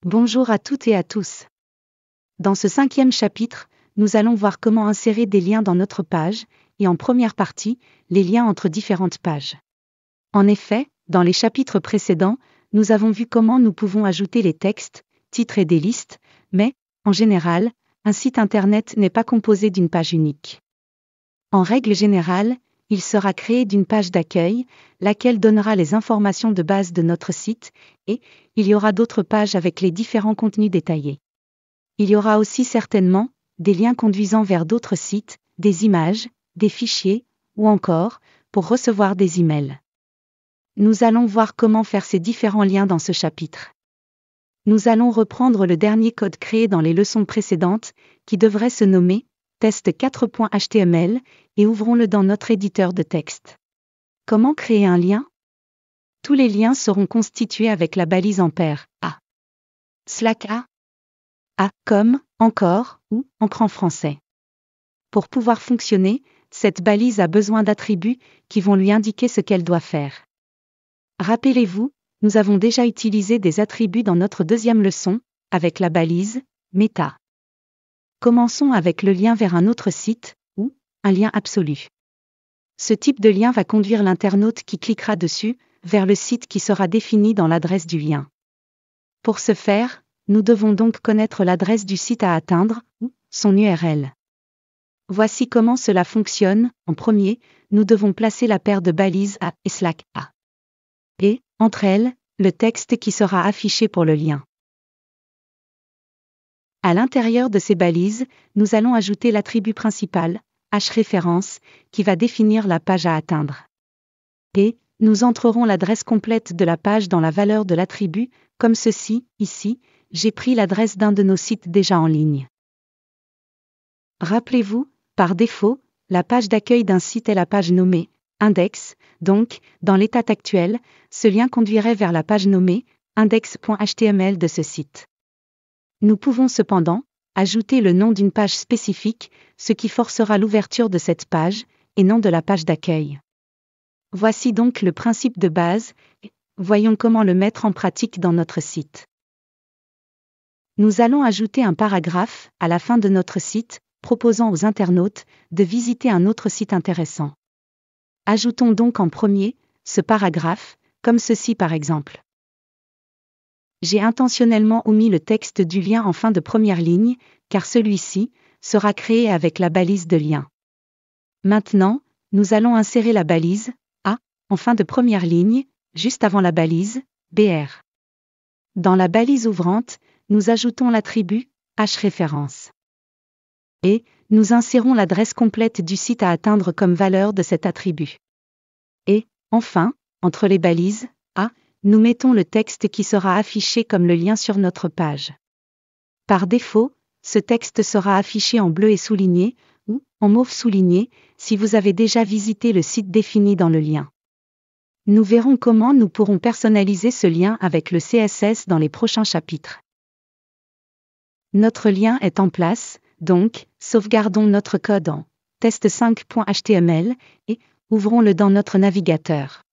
Bonjour à toutes et à tous. Dans ce 5e chapitre, nous allons voir comment insérer des liens dans notre page, et en première partie, les liens entre différentes pages. En effet, dans les chapitres précédents, nous avons vu comment nous pouvons ajouter les textes, titres et des listes, mais, en général, un site internet n'est pas composé d'une page unique. En règle générale, il sera créé d'une page d'accueil, laquelle donnera les informations de base de notre site, et il y aura d'autres pages avec les différents contenus détaillés. Il y aura aussi certainement des liens conduisant vers d'autres sites, des images, des fichiers, ou encore, pour recevoir des emails. Nous allons voir comment faire ces différents liens dans ce chapitre. Nous allons reprendre le dernier code créé dans les leçons précédentes, qui devrait se nommer test4.html, et ouvrons-le dans notre éditeur de texte. Comment créer un lien? Tous les liens seront constitués avec la balise en paire A. A comme, encore, ou, encre en français. Pour pouvoir fonctionner, cette balise a besoin d'attributs qui vont lui indiquer ce qu'elle doit faire. Rappelez-vous, nous avons déjà utilisé des attributs dans notre deuxième leçon, avec la balise meta. Commençons avec le lien vers un autre site, ou un lien absolu. Ce type de lien va conduire l'internaute qui cliquera dessus, vers le site qui sera défini dans l'adresse du lien. Pour ce faire, nous devons donc connaître l'adresse du site à atteindre, ou son URL. Voici comment cela fonctionne. En premier, nous devons placer la paire de balises A et /A. Et, entre elles, le texte qui sera affiché pour le lien. À l'intérieur de ces balises, nous allons ajouter l'attribut principal, hreférence, qui va définir la page à atteindre. Et, nous entrerons l'adresse complète de la page dans la valeur de l'attribut, comme ceci, ici, j'ai pris l'adresse d'un de nos sites déjà en ligne. Rappelez-vous, par défaut, la page d'accueil d'un site est la page nommée index, donc, dans l'état actuel, ce lien conduirait vers la page nommée index.html de ce site. Nous pouvons cependant ajouter le nom d'une page spécifique, ce qui forcera l'ouverture de cette page, et non de la page d'accueil. Voici donc le principe de base, voyons comment le mettre en pratique dans notre site. Nous allons ajouter un paragraphe à la fin de notre site, proposant aux internautes de visiter un autre site intéressant. Ajoutons donc en premier ce paragraphe, comme ceci par exemple. J'ai intentionnellement omis le texte du lien en fin de première ligne, car celui-ci sera créé avec la balise de lien. Maintenant, nous allons insérer la balise A en fin de première ligne, juste avant la balise BR. Dans la balise ouvrante, nous ajoutons l'attribut hreférence. Et nous insérons l'adresse complète du site à atteindre comme valeur de cet attribut. Et, enfin, entre les balises A, nous mettons le texte qui sera affiché comme le lien sur notre page. Par défaut, ce texte sera affiché en bleu et souligné, ou en mauve souligné, si vous avez déjà visité le site défini dans le lien. Nous verrons comment nous pourrons personnaliser ce lien avec le CSS dans les prochains chapitres. Notre lien est en place, donc, sauvegardons notre code en test5.html et ouvrons-le dans notre navigateur.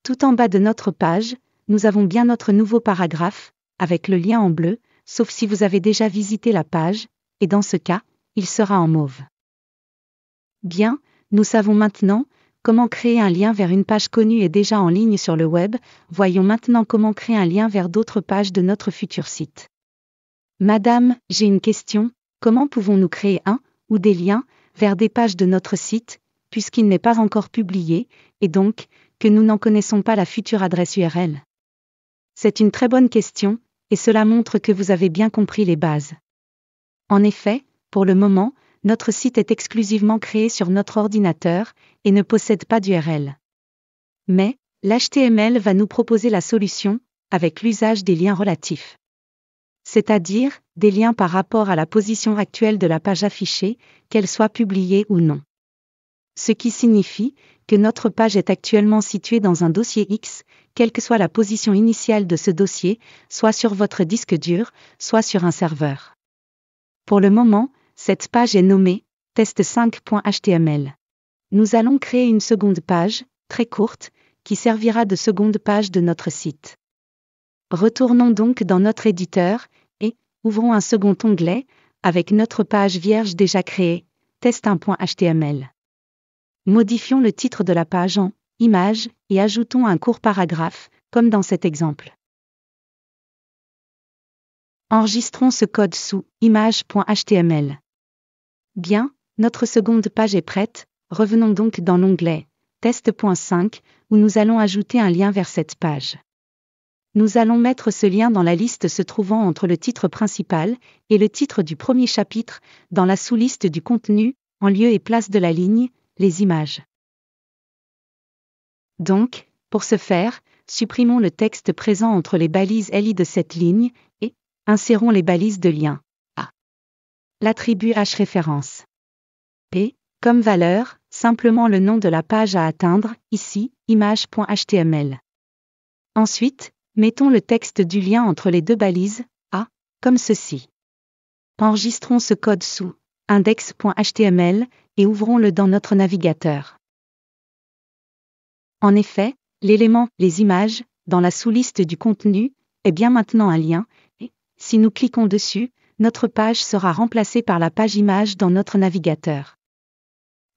Tout en bas de notre page, nous avons bien notre nouveau paragraphe, avec le lien en bleu, sauf si vous avez déjà visité la page, et dans ce cas, il sera en mauve. Bien, nous savons maintenant comment créer un lien vers une page connue et déjà en ligne sur le web. Voyons maintenant comment créer un lien vers d'autres pages de notre futur site. Madame, j'ai une question, comment pouvons-nous créer un, ou des liens, vers des pages de notre site, puisqu'il n'est pas encore publié, et donc, que nous n'en connaissons pas la future adresse URL? C'est une très bonne question, et cela montre que vous avez bien compris les bases. En effet, pour le moment, notre site est exclusivement créé sur notre ordinateur, et ne possède pas d'URL. Mais, l'HTML va nous proposer la solution, avec l'usage des liens relatifs. C'est-à-dire, des liens par rapport à la position actuelle de la page affichée, qu'elle soit publiée ou non. Ce qui signifie que notre page est actuellement située dans un dossier X, quelle que soit la position initiale de ce dossier, soit sur votre disque dur, soit sur un serveur. Pour le moment, cette page est nommée test5.html. Nous allons créer une seconde page, très courte, qui servira de seconde page de notre site. Retournons donc dans notre éditeur, et ouvrons un second onglet, avec notre page vierge déjà créée, test1.html. Modifions le titre de la page en « Images » et ajoutons un court paragraphe, comme dans cet exemple. Enregistrons ce code sous « Images.html ». Bien, notre seconde page est prête, revenons donc dans l'onglet « Test.5 » où nous allons ajouter un lien vers cette page. Nous allons mettre ce lien dans la liste se trouvant entre le titre principal et le titre du premier chapitre, dans la sous-liste du contenu, en lieu et place de la ligne, les images. Donc, pour ce faire, supprimons le texte présent entre les balises LI de cette ligne, et insérons les balises de lien. A. L'attribut hreférence. P. Comme valeur, simplement le nom de la page à atteindre, ici, image.html. Ensuite, mettons le texte du lien entre les deux balises, A, comme ceci. Enregistrons ce code sous index.html et ouvrons-le dans notre navigateur. En effet, l'élément « Les images » dans la sous-liste du contenu est bien maintenant un lien, et, si nous cliquons dessus, notre page sera remplacée par la page image dans notre navigateur.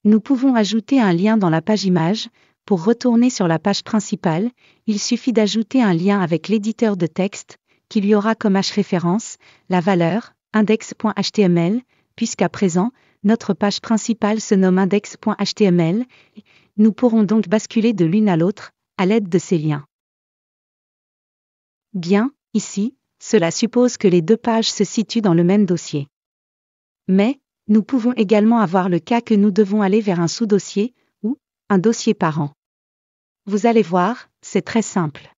Nous pouvons ajouter un lien dans la page image. Pour retourner sur la page principale, il suffit d'ajouter un lien avec l'éditeur de texte, qui lui aura comme hreférence la valeur index.html, puisqu'à présent, notre page principale se nomme index.html. Nous pourrons donc basculer de l'une à l'autre, à l'aide de ces liens. Bien, ici, cela suppose que les deux pages se situent dans le même dossier. Mais, nous pouvons également avoir le cas que nous devons aller vers un sous-dossier, ou un dossier parent. Vous allez voir, c'est très simple.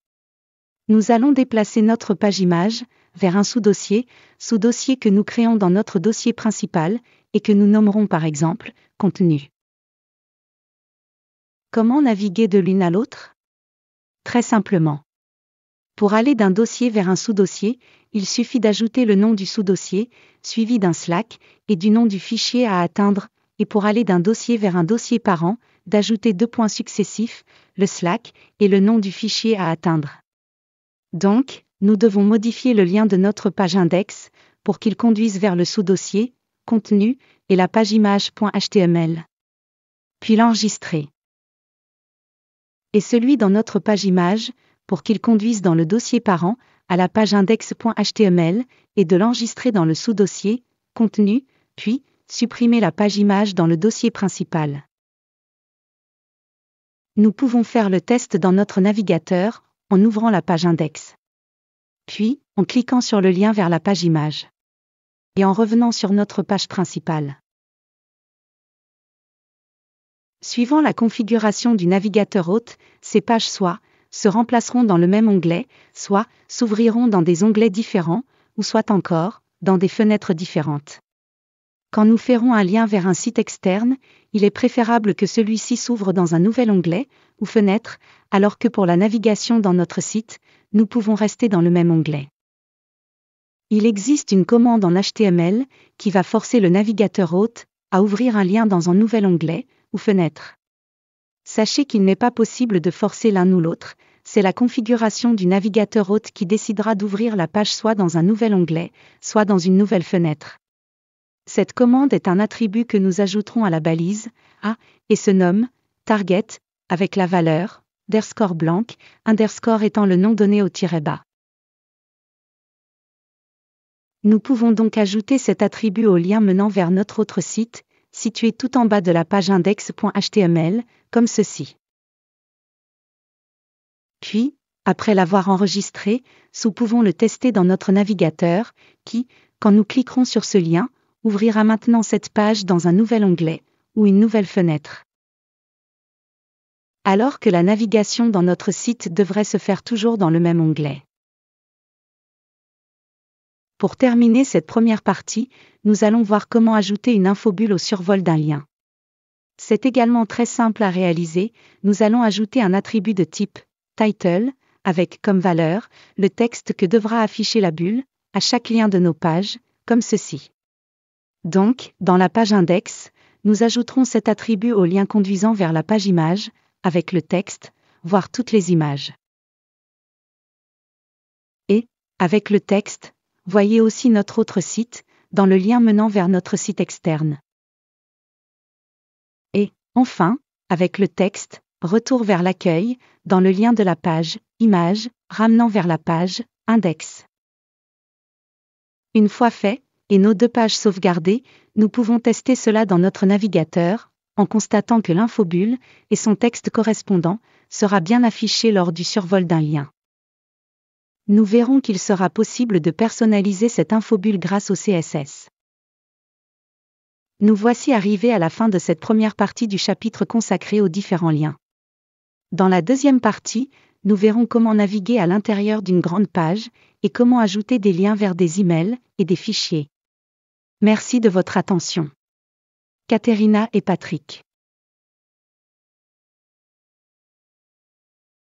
Nous allons déplacer notre page image vers un sous-dossier que nous créons dans notre dossier principal et que nous nommerons par exemple « Contenu ». Comment naviguer de l'une à l'autre ? Très simplement. Pour aller d'un dossier vers un sous-dossier, il suffit d'ajouter le nom du sous-dossier, suivi d'un slash, et du nom du fichier à atteindre, et pour aller d'un dossier vers un dossier parent, d'ajouter 2 points successifs, le slash, et le nom du fichier à atteindre. Donc, nous devons modifier le lien de notre page index, pour qu'il conduise vers le sous-dossier, contenu, et la page image.html. Puis l'enregistrer. Et celui dans notre page image, pour qu'il conduise dans le dossier parent, à la page index.html, et de l'enregistrer dans le sous-dossier, contenu, puis, supprimer la page image dans le dossier principal. Nous pouvons faire le test dans notre navigateur, en ouvrant la page index. Puis, en cliquant sur le lien vers la page image. Et en revenant sur notre page principale. Suivant la configuration du navigateur hôte, ces pages soit se remplaceront dans le même onglet, soit s'ouvriront dans des onglets différents, ou soit encore, dans des fenêtres différentes. Quand nous ferons un lien vers un site externe, il est préférable que celui-ci s'ouvre dans un nouvel onglet, ou fenêtre, alors que pour la navigation dans notre site, nous pouvons rester dans le même onglet. Il existe une commande en HTML, qui va forcer le navigateur hôte, à ouvrir un lien dans un nouvel onglet, ou fenêtre. Sachez qu'il n'est pas possible de forcer l'un ou l'autre, c'est la configuration du navigateur hôte qui décidera d'ouvrir la page soit dans un nouvel onglet, soit dans une nouvelle fenêtre. Cette commande est un attribut que nous ajouterons à la balise A et se nomme target avec la valeur _blank, _ étant le nom donné au -bas. Nous pouvons donc ajouter cet attribut au lien menant vers notre autre site, situé tout en bas de la page index.html, comme ceci. Puis, après l'avoir enregistré, nous pouvons le tester dans notre navigateur, qui, quand nous cliquerons sur ce lien, ouvrira maintenant cette page dans un nouvel onglet, ou une nouvelle fenêtre. Alors que la navigation dans notre site devrait se faire toujours dans le même onglet. Pour terminer cette première partie, nous allons voir comment ajouter une infobulle au survol d'un lien. C'est également très simple à réaliser, nous allons ajouter un attribut de type title, avec comme valeur le texte que devra afficher la bulle, à chaque lien de nos pages, comme ceci. Donc, dans la page index, nous ajouterons cet attribut au lien conduisant vers la page image, avec le texte, voir toutes les images. Avec le texte, voyez aussi notre autre site, dans le lien menant vers notre site externe. Et, enfin, avec le texte, retour vers l'accueil, dans le lien de la page, image, ramenant vers la page, index. Une fois fait, et nos 2 pages sauvegardées, nous pouvons tester cela dans notre navigateur, en constatant que l'infobulle, et son texte correspondant, sera bien affiché lors du survol d'un lien. Nous verrons qu'il sera possible de personnaliser cette infobulle grâce au CSS. Nous voici arrivés à la fin de cette première partie du chapitre consacré aux différents liens. Dans la deuxième partie, nous verrons comment naviguer à l'intérieur d'une grande page, et comment ajouter des liens vers des emails et des fichiers. Merci de votre attention. Katerina et Patrick.